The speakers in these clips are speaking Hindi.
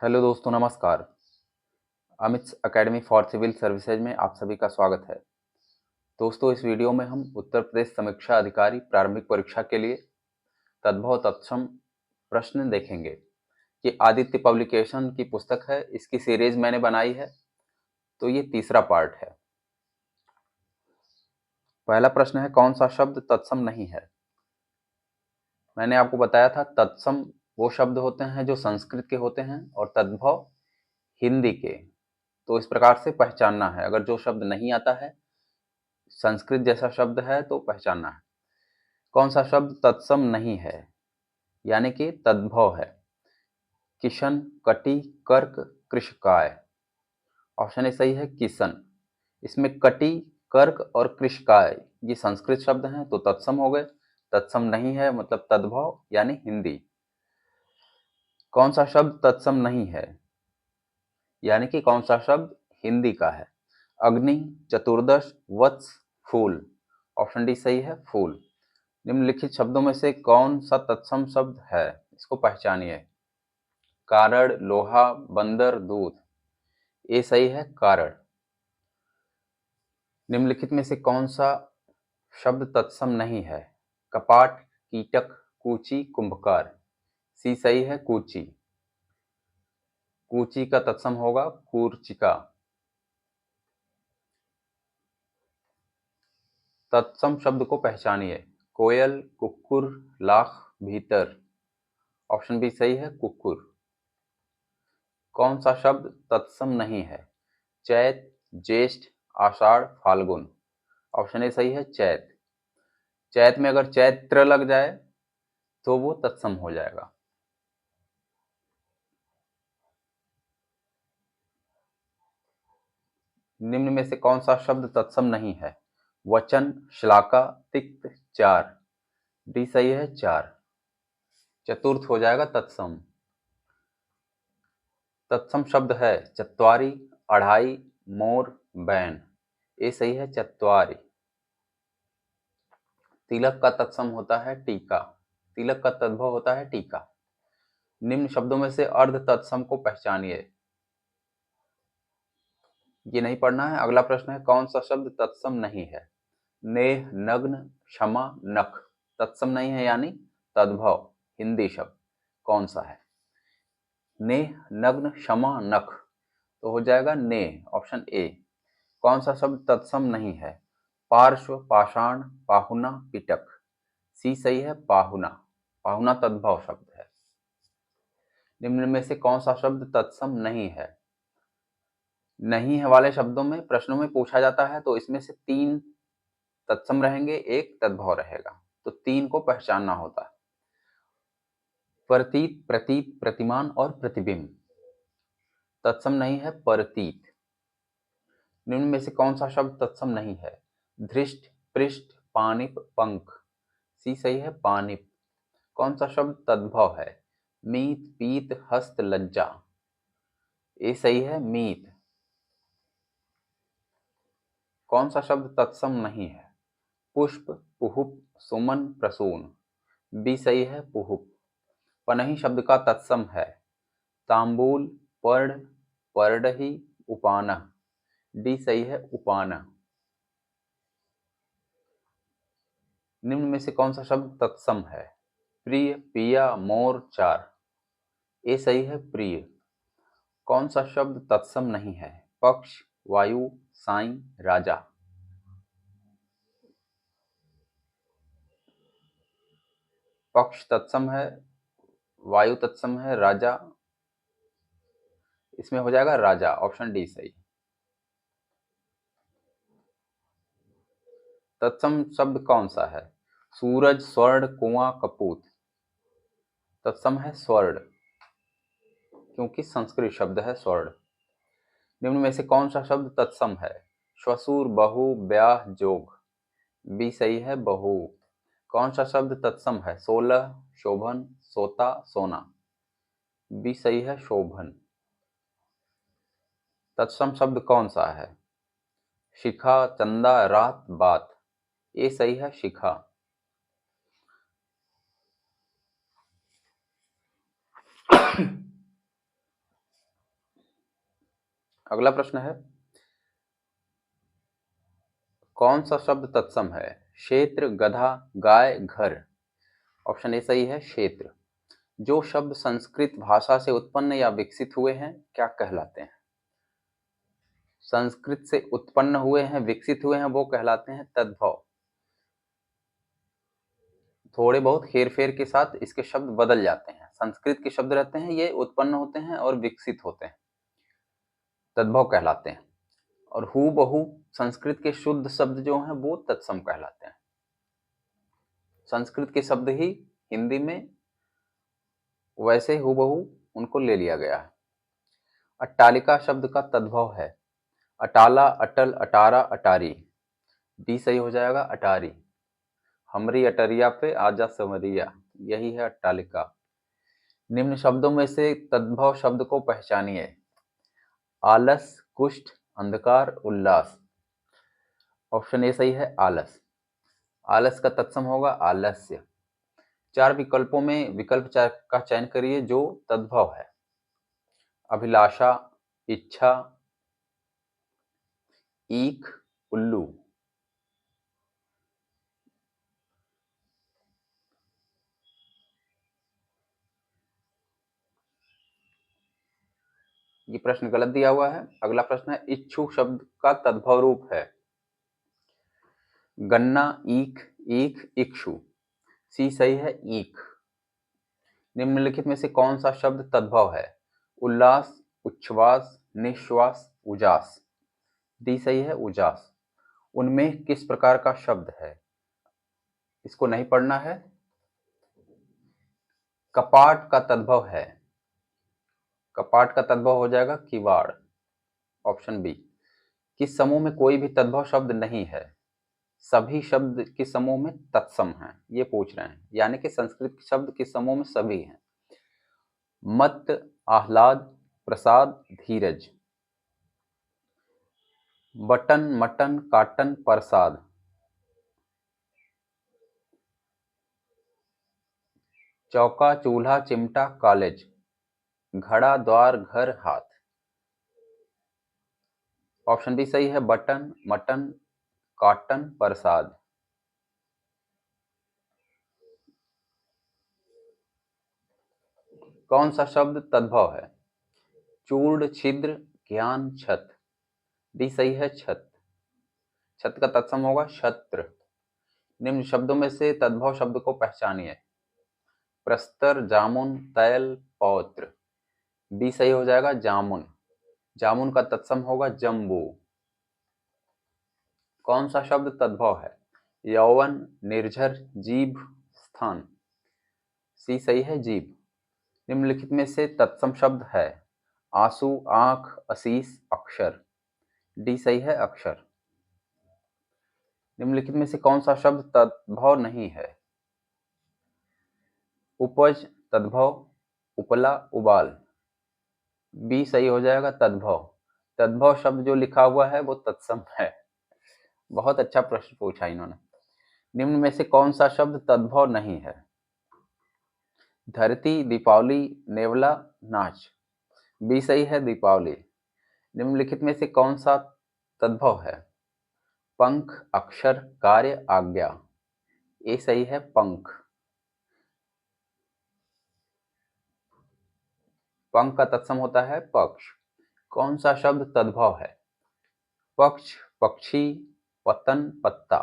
हेलो दोस्तों, नमस्कार। Amit academy for civil services में आप सभी का स्वागत है। दोस्तों, इस वीडियो में हम उत्तर प्रदेश समीक्षा अधिकारी प्रारंभिक परीक्षा के लिए तद्भव तत्सम प्रश्न देखेंगे। ये आदित्य पब्लिकेशन की पुस्तक है, इसकी सीरीज मैंने बनाई है, तो ये तीसरा पार्ट है। पहला प्रश्न है, कौन सा शब्द तत्सम नहीं है? मैंने आपको बताया था तत्सम वो शब्द होते हैं जो संस्कृत के होते हैं और तद्भव हिंदी के। तो इस प्रकार से पहचानना है, अगर जो शब्द नहीं आता है, संस्कृत जैसा शब्द है, तो पहचानना है। कौन सा शब्द तत्सम नहीं है यानी कि तद्भव है? किशन, कटि, कर्क, कृषकाय। ऑप्शन ए सही है, किशन। इसमें कटि, कर्क और कृषकाय ये संस्कृत शब्द हैं, तो तत्सम हो गए। तत्सम नहीं है मतलब तद्भव यानी हिंदी। कौन सा शब्द तत्सम नहीं है यानी कि कौन सा शब्द हिंदी का है? अग्नि, चतुर्दश, वत्स, फूल। ऑप्शन डी सही है, फूल। निम्नलिखित शब्दों में से कौन सा तत्सम शब्द है? इसको पहचानिए। कारण, लोहा, बंदर, दूध। ए सही है, कारण। निम्नलिखित में से कौन सा शब्द तत्सम नहीं है? कपाट, कीटक, कूची, कुंभकार। सी सही है, कूची। कूची का तत्सम होगा कूर्चिका। तत्सम शब्द को पहचानिए। कोयल, कुक्कुर, लाख, भीतर। ऑप्शन बी सही है, कुक्कुर। कौन सा शब्द तत्सम नहीं है? चैत, ज्येष्ठ, आषाढ़, फाल्गुन। ऑप्शन ए सही है, चैत। चैत में अगर चैत्र लग जाए तो वो तत्सम हो जाएगा। निम्न में से कौन सा शब्द तत्सम नहीं है? वचन, श्लाका, तिक्त, चार। डी सही है, चार। चतुर्थ हो जाएगा तत्सम। तत्सम शब्द है चत्वारी, अढ़ाई, मोर, बैन। ए सही है, चत्वारी। तिलक का तत्सम होता है टीका। तिलक का तद्भव होता है टीका। निम्न शब्दों में से अर्ध तत्सम को पहचानिए। ये नहीं पढ़ना है। अगला प्रश्न है, कौन सा शब्द तत्सम नहीं है? नेह, नग्न, क्षमा, नख। तत्सम नहीं है यानी तद्भव हिंदी शब्द। कौन सा है? नेह, नग्न, क्षमा, नख। तो हो जाएगा नेह, ऑप्शन ए। कौन सा शब्द तत्सम नहीं है? पार्श्व, पाषाण, पाहुना, पिटक। सी सही है, पाहुना। पाहुना तद्भव शब्द है। निम्न में से कौन सा शब्द तत्सम नहीं है? नहीं है वाले शब्दों में प्रश्नों में पूछा जाता है, तो इसमें से तीन तत्सम रहेंगे, एक तद्भव रहेगा, तो तीन को पहचानना होता है। प्रतीत, प्रतीत, प्रतिमान और प्रतिबिंब। तत्सम नहीं है प्रतीत। निम्न में से कौन सा शब्द तत्सम नहीं है? धृष्ट, पृष्ठ, पानिप, पंख। सी सही है, पानिप। कौन सा शब्द तद्भव है? मीत, पीत, हस्त, लज्जा। ए सही है, मीत। कौन सा शब्द तत्सम नहीं है? पुष्प, पुहुप, सुमन, प्रसून। बी सही है, पुहुप। पनही शब्द का तत्सम है तांबूल, पर्ण, पर्णहि, उपानह। डी सही है, उपानह। निम्न में से कौन सा शब्द तत्सम है? प्रिय, पिया, मोर, चार। ए सही है, प्रिय। कौन सा शब्द तत्सम नहीं है? पक्ष, वायु, साई, राजा। पक्ष तत्सम है, वायु तत्सम है, राजा इसमें हो जाएगा राजा। ऑप्शन डी सही। तत्सम शब्द कौन सा है? सूरज, स्वर्ण, कुआं, कपूत। तत्सम है स्वर्ण, क्योंकि संस्कृत शब्द है स्वर्ण। निम्न में से कौन सा शब्द तत्सम है? श्वशुर, बहु, ब्याह, जोग। बी सही है, बहु। कौन सा शब्द तत्सम है? सोलह, शोभन, सोता, सोना। बी सही है, शोभन। तत्सम शब्द कौन सा है? शिखा, चंदा, रात, बात। ए सही है, शिखा। अगला प्रश्न है, कौन सा शब्द तत्सम है? क्षेत्र, गधा, गाय, घर। ऑप्शन ए सही है, क्षेत्र। जो शब्द संस्कृत भाषा से उत्पन्न या विकसित हुए हैं क्या कहलाते हैं? संस्कृत से उत्पन्न हुए हैं, विकसित हुए हैं, वो कहलाते हैं तद्भव। थोड़े बहुत हेरफेर के साथ इसके शब्द बदल जाते हैं। संस्कृत के शब्द रहते हैं, ये उत्पन्न होते हैं और विकसित होते हैं, तद्भव कहलाते हैं। और हूबहू संस्कृत के शुद्ध शब्द जो हैं वो तत्सम कहलाते हैं। संस्कृत के शब्द ही हिंदी में वैसे हूबहू उनको ले लिया गया है। अट्टालिका शब्द का तद्भव है अटाला, अटल, अटारा, अटारी। डी सही हो जाएगा, अटारी। हमरी अटरिया पे आजा संवरिया, यही है अट्टालिका। निम्न शब्दों में से तद्भव शब्द को पहचानिए। आलस, कुष्ठ, अंधकार, उल्लास। ऑप्शन ए सही है, आलस। आलस का तत्सम होगा आलस्य। 4 विकल्पों में विकल्प का चयन करिए जो तद्भव है। अभिलाषा, इच्छा, ईख, उल्लू। ये प्रश्न गलत दिया हुआ है। अगला प्रश्न है, इच्छुक शब्द का तद्भव रूप है गन्ना, ईख, ईख, इक्षु। सी सही है, ईख। निम्नलिखित में से कौन सा शब्द तद्भव है? उल्लास, उच्छ्वास, निश्वास, उजास। डी सही है, उजास। उनमें किस प्रकार का शब्द है? इसको नहीं पढ़ना है। कपाट का तद्भव है, कपाट का तद्भव हो जाएगा किवाड़। Option B. किस समूह में कोई भी तद्भव शब्द नहीं है? सभी शब्द किस समूह में तत्सम हैं, ये पूछ रहे हैं। यानी कि संस्कृत के शब्द किस समूह में? सभी हैं। मत, आह्लाद, प्रसाद, धीरज। बटन, मटन, काटन, प्रसाद। चौका, चूल्हा, चिमटा, कॉलेज। घड़ा, द्वार, घर, हाथ। ऑप्शन बी सही है, बटन, मटन, काटन, प्रसाद। कौन सा शब्द तद्भव है? चूर्ण, छिद्र, ज्ञान, छत। डी सही है, छत। छत का तत्सम होगा छत्र। निम्न शब्दों में से तद्भव शब्द को पहचानिए। प्रस्तर, जामुन, तैल, पौत्र। बी सही हो जाएगा, जामुन। जामुन का तत्सम होगा जम्बू। कौन सा शब्द तद्भव है? यौवन, निर्झर, जीभ, स्थान। सी सही है, जीभ। निम्नलिखित में से तत्सम शब्द है आंसू, आंख, असीस, अक्षर। डी सही है, अक्षर। निम्नलिखित में से कौन सा शब्द तद्भव नहीं है? उपज, तद्भव, उपला, उबाल। बी सही हो जाएगा, तद्भव। तद्भव शब्द जो लिखा हुआ है वो तत्सम है। बहुत अच्छा प्रश्न पूछा इन्होंने। निम्न में से कौन सा शब्द तद्भव नहीं है? धरती, दीपावली, नेवला, नाच। बी सही है, दीपावली। निम्नलिखित में से कौन सा तद्भव है? पंख, अक्षर, कार्य, आज्ञा। ए सही है, पंख। पंख का तत्सम होता है पक्ष। कौन सा शब्द तद्भव है? पक्ष, पक्षी, पतन, पत्ता।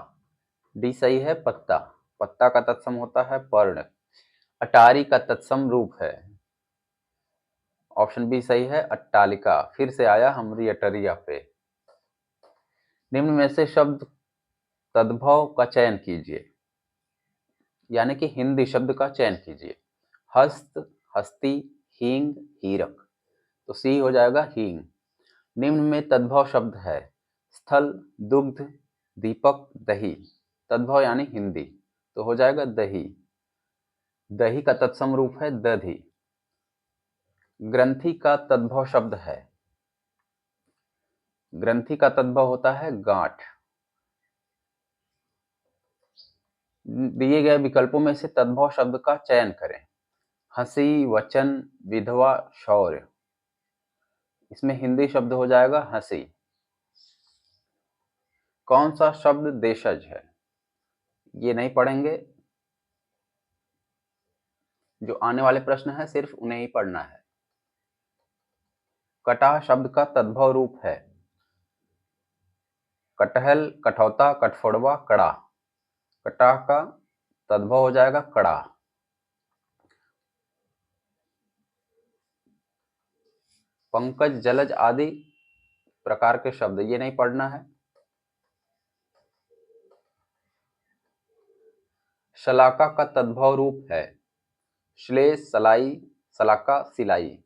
डी सही है, पत्ता। पत्ता का तत्सम होता है पर्ण। अटारी का तत्सम रूप है। ऑप्शन बी सही है, अट्टालिका। फिर से आया हमरी अटरिया पे। निम्न में से शब्द तद्भव का चयन कीजिए, यानी कि हिंदी शब्द का चयन कीजिए। हस्त, हस्ती, हींग, हीरक। तो सी हो जाएगा, हींग। निम्न में तद्भव शब्द है स्थल, दुग्ध, दीपक, दही। तद्भव यानी हिंदी, तो हो जाएगा दही। दही का तत्सम रूप है दधी। ग्रंथि का तद्भव शब्द है, ग्रंथि का तद्भव होता है गांठ। दिए गए विकल्पों में से तद्भव शब्द का चयन करें। हंसी, वचन, विधवा, शौर्य। इसमें हिंदी शब्द हो जाएगा हंसी। कौन सा शब्द देशज है? ये नहीं पढ़ेंगे, जो आने वाले प्रश्न है सिर्फ उन्हें ही पढ़ना है। कटाह शब्द का तद्भव रूप है कटहल, कठौता, कठफोड़वा, कड़ा। कटाह का तद्भव हो जाएगा कड़ा। पंकज, जलज आदि प्रकार के शब्द, ये नहीं पढ़ना है। शलाका का तद्भव रूप है श्लेष, सलाई, सलाका, सिलाई।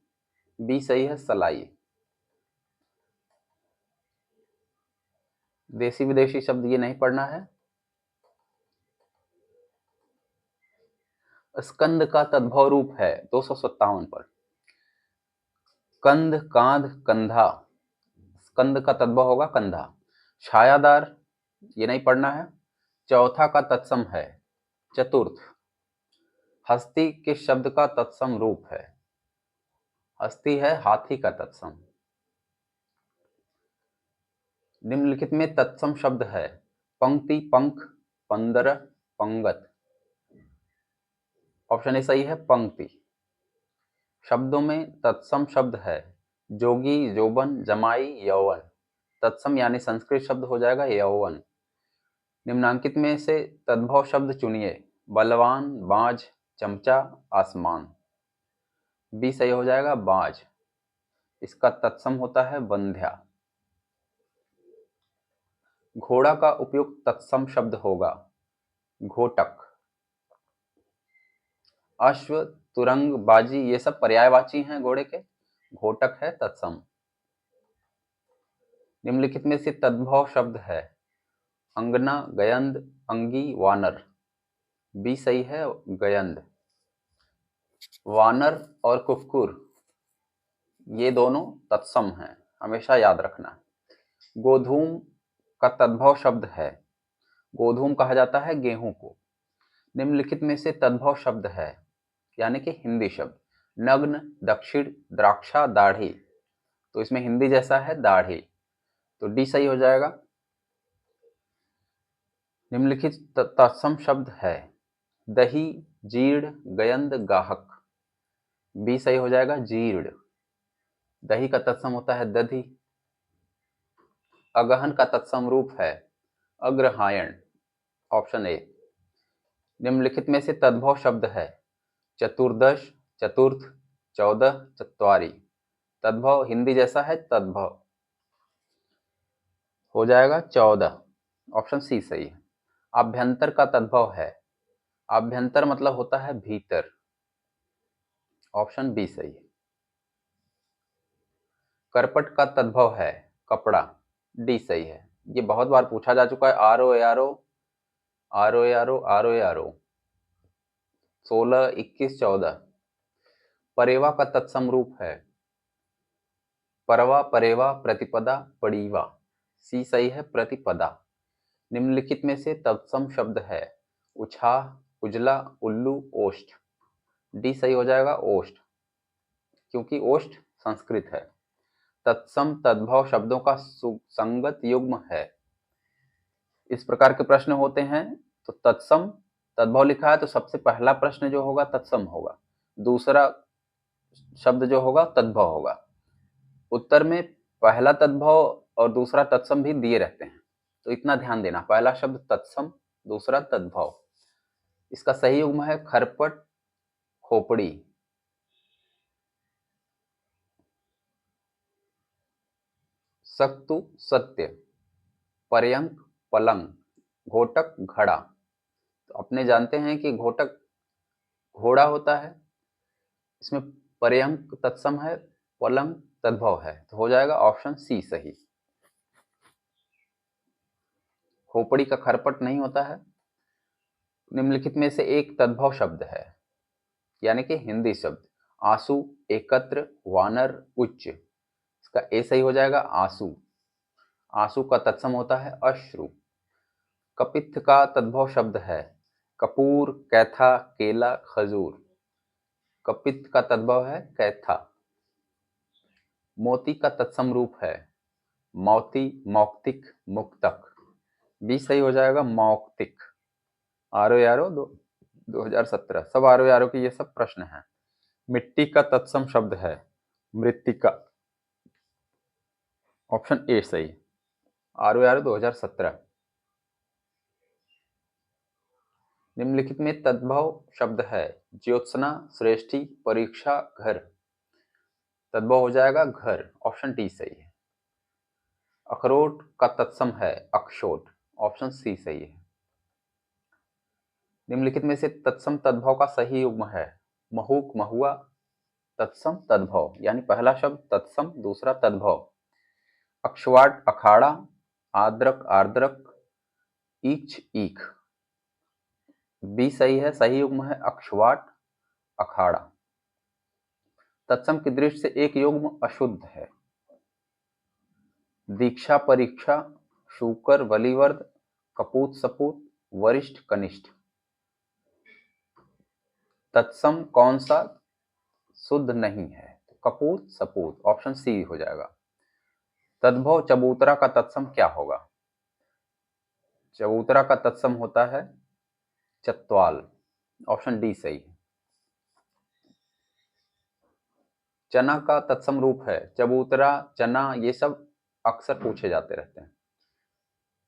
बी सही है, सलाई। देसी विदेशी शब्द, ये नहीं पढ़ना है। स्कंद का तद्भव रूप है 257 पर कंध, कांध, कंधा। स्कंद का तद्भव होगा कंधा। छायादार, ये नहीं पढ़ना है। चौथा का तत्सम है चतुर्थ। हस्ती किस शब्द का तत्सम रूप है? हस्ती है हाथी का तत्सम। निम्नलिखित में तत्सम शब्द है पंक्ति, पंख, पंदर, पंगत। ऑप्शन ए सही है, पंक्ति। शब्दों में तत्सम शब्द है जोगी, जोबन, जमाई, यौवन। तत्सम यानी संस्कृत शब्द हो जाएगा यौवन। निम्नांकित में से तद्भव शब्द चुनिए बलवान, बाज, चमचा, आसमान। बी सही हो जाएगा, बाज। इसका तत्सम होता है बंध्या। घोड़ा का उपयुक्त तत्सम शब्द होगा घोटक। अश्व, तुरंग, बाजी, ये सब पर्यायवाची हैं घोड़े के। घोटक है तत्सम। निम्नलिखित में से तद्भव शब्द है अंगना, गयंद, अंगी, वानर। बी सही है, गयंद। वानर और कुक्कुर ये दोनों तत्सम हैं, हमेशा याद रखना। गोधूम का तद्भव शब्द है गोधूम, कहा जाता है गेहूं को। निम्नलिखित में से तद्भव शब्द है यानी कि हिंदी शब्द नग्न, दक्षिण, द्राक्षा, दाढ़ी। तो इसमें हिंदी जैसा है दाढ़ी, तो डी सही हो जाएगा। निम्नलिखित तत्सम शब्द है दही, जीर्ण, गयंद, गाहक। बी सही हो जाएगा, जीर्ण। दही का तत्सम होता है दधि। अगहन का तत्सम रूप है अग्रहायण। Option A. निम्नलिखित में से तद्भव शब्द है चतुर्दश, चतुर्थ, 14, चत्वारी। तद्भव हिंदी जैसा है तद्भव हो जाएगा 14। ऑप्शन सी सही है। आभ्यंतर का तद्भव है आभ्यंतर मतलब होता है भीतर। ऑप्शन बी सही है। करपट का तद्भव है कपड़ा। डी सही है। ये बहुत बार पूछा जा चुका है। आरो यारो, आरो यारो, आरो यारो। 16, 21, 14। परेवा का तत्सम रूप है परवा, परेवा, प्रतिपदा, पड़ीवा। सी सही है, प्रतिपदा। निम्नलिखित में से तत्सम शब्द है उछाह, उजला, उल्लू, ओष्ठ। डी सही हो जाएगा, ओष्ठ, क्योंकि ओष्ठ संस्कृत है। तत्सम तद्भव शब्दों का सुसंगत युग्म है। इस प्रकार के प्रश्न होते हैं तो तत्सम तद्भव लिखा है तो सबसे पहला प्रश्न जो होगा तत्सम होगा, दूसरा शब्द जो होगा तद्भव होगा। उत्तर में पहला तद्भव और दूसरा तत्सम भी दिए रहते हैं, तो इतना ध्यान देना। पहला शब्द तत्सम, दूसरा तद्भव। इसका सही युग्म है खरपट, खोपड़ी। सक्तु, सत्य। पर्यंक, पलंग। घोटक, घड़ा। तो अपने जानते हैं कि घोटक घोड़ा होता है, इसमें पर्यंक तत्सम है, पलंग तद्भव है, तो हो जाएगा ऑप्शन सी सही। खोपड़ी का खरपट नहीं होता है। निम्नलिखित में से एक तद्भव शब्द है यानी कि हिंदी शब्द आंसू, एकत्र, वानर, उच्च। इसका ए सही हो जाएगा, आंसू। आंसू का तत्सम होता है अश्रु। कपित्थ का तद्भव शब्द है कपूर, कैथा, केला, खजूर। कपित्थ का तद्भव है कैथा। मोती का तत्सम रूप है मौती, मौक्तिक, मुक्तक। बी सही हो जाएगा, मौक्तिक। आरो यारो 2017 सब आरो यारो के ये सब प्रश्न हैं। मिट्टी का तत्सम शब्द है मृत्तिका। ऑप्शन ए सही, आरो यारो 2017। निम्नलिखित में तद्भव शब्द है ज्योत्सना, श्रेष्ठी, परीक्षा, घर। तद्भव हो जाएगा घर। ऑप्शन डी सही है। अखरोट का तत्सम है अक्षोट। ऑप्शन सी सही है। निम्नलिखित में से तत्सम तद्भव का सही युग्म है महूक, महुआ, तत्सम, तद्भव। यानी पहला शब्द तत्सम, दूसरा तद्भव। अक्षवाट, अखाड़ा, आद्रक, आर्द्रक, ईख, ईख। बी सही है, सही युग्म है अक्षवाट, अखाड़ा। तत्सम की दृष्टि से एक युग्म अशुद्ध है दीक्षा, परीक्षा, शूकर, वलिवर्द, कपूत, सपूत, वरिष्ठ, कनिष्ठ। तत्सम कौन सा शुद्ध नहीं है? तो कपूत, सपूत। ऑप्शन सी हो जाएगा। तद्भव चबूतरा का तत्सम क्या होगा? चबूतरा का तत्सम होता है चत्वाल। ऑप्शन डी सही है। चना का तत्सम रूप है चबूतरा, चना, ये सब अक्सर पूछे जाते रहते हैं।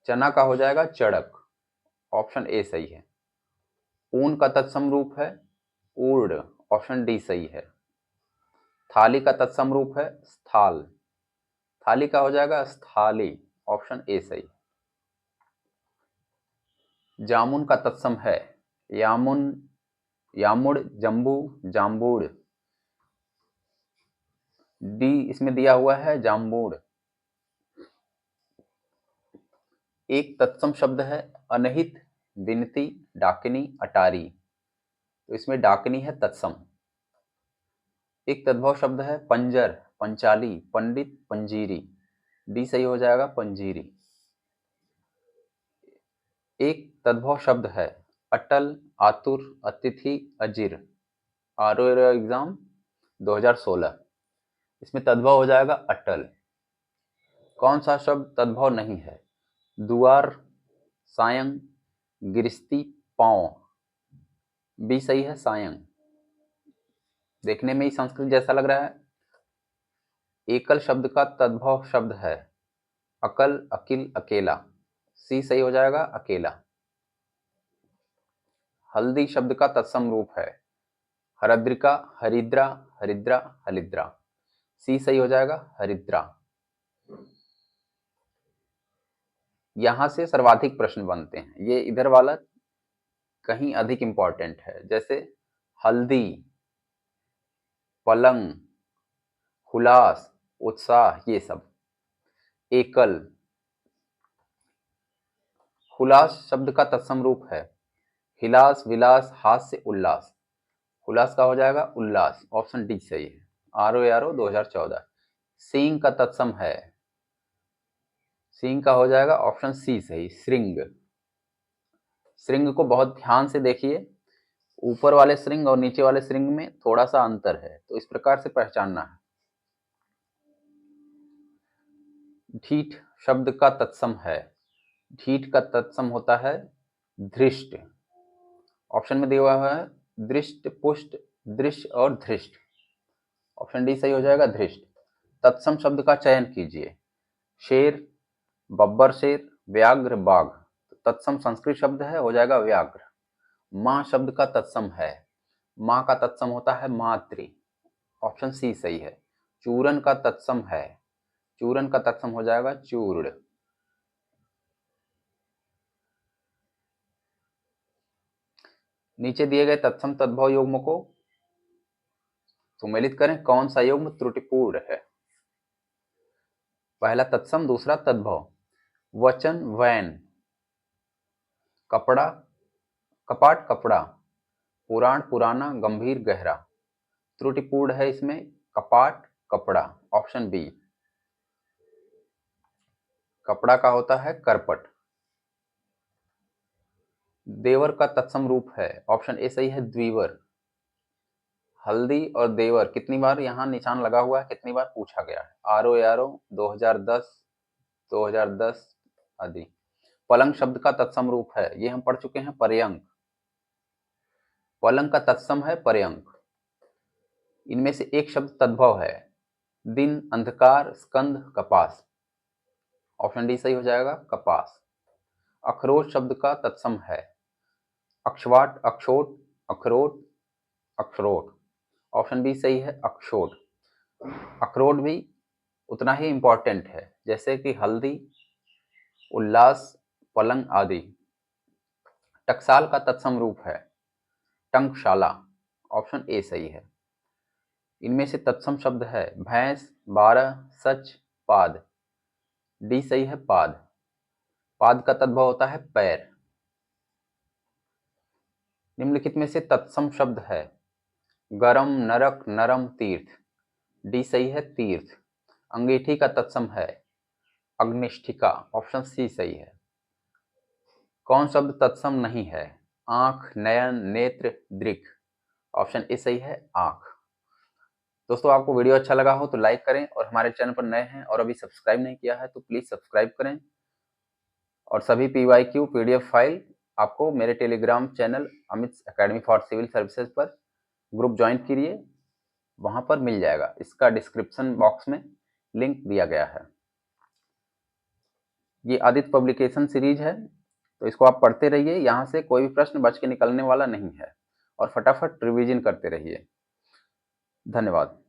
चना का हो जाएगा चड़क। ऑप्शन ए सही है। ऊन का तत्सम रूप है ऊर्ड। ऑप्शन डी सही है। थाली का तत्सम रूप है स्थाल। थाली का हो जाएगा स्थाली। ऑप्शन ए सही। जामुन का तत्सम है यामुन, यामुड़, जम्बू, जाम्बूड़। डी इसमें दिया हुआ है जाम्बूड़। एक तत्सम शब्द है अनहित, विनती, डाकिनी, अटारी। तो इसमें डाकिनी है तत्सम। एक तद्भव शब्द है पंजर, पंचाली, पंडित, पंजीरी। डी सही हो जाएगा पंजीरी। एक तद्भव शब्द है अटल, आतुर, अतिथि, अजीर। आरो एग्जाम 2016। इसमें तद्भव हो जाएगा अटल। कौन सा शब्द तद्भव नहीं है? दुआर, सायं, गिरस्ती, पांव। बी सही है सायं। देखने में ही संस्कृत जैसा लग रहा है। एकल शब्द का तद्भव शब्द है अकल, अकिल, अकेला। सी सही हो जाएगा अकेला। हल्दी शब्द का तत्सम रूप है हरद्रिका, हरिद्रा, हरिद्रा, हलिद्रा। सी सही हो जाएगा हरिद्रा। यहां से सर्वाधिक प्रश्न बनते हैं। ये इधर वाला कहीं अधिक इंपॉर्टेंट है। जैसे हल्दी, पलंग, हुलास, उत्साह, ये सब। एकल। हुलास शब्द का तत्सम रूप है हिलास, विलास, हास्य, उल्लास। हुलास का हो जाएगा उल्लास। ऑप्शन डी सही है। आरो यारो 2014। सींग का तत्सम है सींग का हो जाएगा ऑप्शन सी सही श्रृंग। श्रृंग को बहुत ध्यान से देखिए। ऊपर वाले श्रृंग और नीचे वाले श्रृंग में थोड़ा सा अंतर है, तो इस प्रकार से पहचानना है। ढीठ शब्द का तत्सम है ढीठ का तत्सम होता है धृष्ट। ऑप्शन में दिया हुआ है दृष्ट, पुष्ट, दृश्य और धृष्ट। ऑप्शन डी सही हो जाएगा धृष्ट। तत्सम शब्द का चयन कीजिए शेर, बब्बर शेर, व्याघ्र, बाघ। तत्सम संस्कृत शब्द है, हो जाएगा व्याघ्र। माँ शब्द का तत्सम है माँ का तत्सम होता है मातृ। ऑप्शन सी सही है। चूरन का तत्सम है चूरन का तत्सम हो जाएगा चूर्ण। नीचे दिए गए तत्सम तद्भव युग्म को सुमेलित करें। कौन सा युग्म त्रुटिपूर्ण है? पहला तत्सम, दूसरा तद्भव। वचन, वैन। कपड़ा, कपाट, कपड़ा। पुराण, पुराना, गंभीर, गहरा। त्रुटिपूर्ण है इसमें कपाट, कपड़ा। Option B. कपड़ा का होता है करपट। देवर का तत्सम रूप है ऑप्शन ए सही है द्विवर। हल्दी और देवर कितनी बार यहाँ निशान लगा हुआ है, कितनी बार पूछा गया है? आरो यारो 2010, 2010 आदि। पलंग शब्द का तत्सम रूप है, ये हम पढ़ चुके हैं, पर्यंक। पलंग का तत्सम है पर्यंक। इनमें से एक शब्द तद्भव है, दिन, अंधकार, स्कंद, कपास। ऑप्शन डी सही हो जाएगा, कपास। अखरोट शब्द का तत्सम है अक्षवाट, अक्षोट, अखरोट, अखरोट। ऑप्शन बी सही है, अक्षोट। अखरोट भी उतना ही इंपॉर्टेंट है जैसे कि हल्दी, उल्लास, पलंग आदि। टकसाल का तत्सम रूप है टंकशाला। ऑप्शन ए सही है। इनमें से तत्सम शब्द है भैंस, 12, सच, पाद। डी सही है, पाद। पाद का तद्भव होता है पैर। निम्नलिखित में से तत्सम शब्द है गरम, नरक, नरम, तीर्थ। डी सही है, तीर्थ। अंगीठी का तत्सम है अग्निष्ठिका। ऑप्शन सी सही है। कौन शब्द तत्सम नहीं है? आंख, नयन, नेत्र, दृक्। ऑप्शन ए सही है, आंख। दोस्तों, आपको वीडियो अच्छा लगा हो तो लाइक करें, और हमारे चैनल पर नए हैं और अभी सब्सक्राइब नहीं किया है तो प्लीज सब्सक्राइब करें। और सभी PYQ PDF फाइल आपको मेरे Telegram channel Amit academy for civil services पर ग्रुप ज्वाइन कीजिए, वहां पर मिल जाएगा। इसका डिस्क्रिप्शन बॉक्स में लिंक दिया गया है। ये आदित्य पब्लिकेशन सीरीज है, तो इसको आप पढ़ते रहिए, यहाँ से कोई भी प्रश्न बच के निकलने वाला नहीं है, और फटाफट रिवीजन करते रहिए। धन्यवाद।